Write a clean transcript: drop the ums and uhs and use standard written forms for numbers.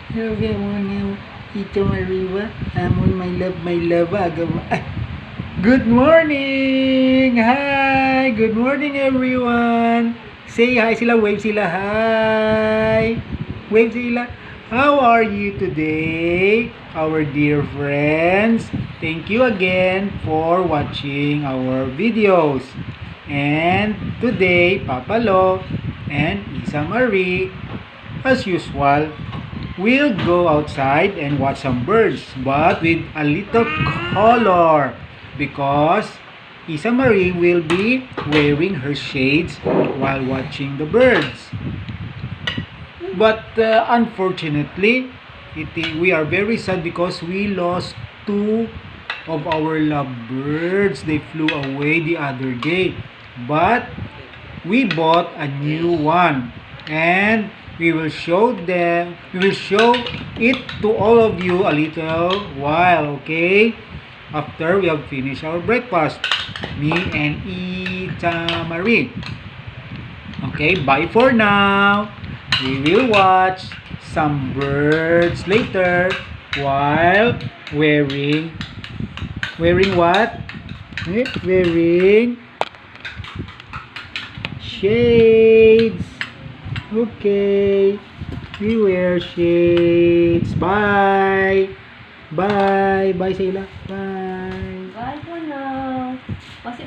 Okay, morning, Tito Mariwa. Amon, my love, agaw. Ay, good morning! Hi! Good morning, everyone! Say hi sila, wave sila, hi! Wave sila. How are you today, our dear friends? Thank you again for watching our videos. And today, Papalo and Isa Marie, as usual, we'll go outside and watch some birds, but with a little color because Isa Marie will be wearing her shades while watching the birds. But unfortunately, we are very sad because we lost two of our lovebirds. They flew away the other day. But we bought a new one, and we will show it to all of you a little while, okay? After we have finished our breakfast, me and Ita Marie. Okay, bye for now. We will watch some birds later while wearing what? Wearing shades. Okay. We wear shades. Bye. Bye. Bye, Sheila. Bye.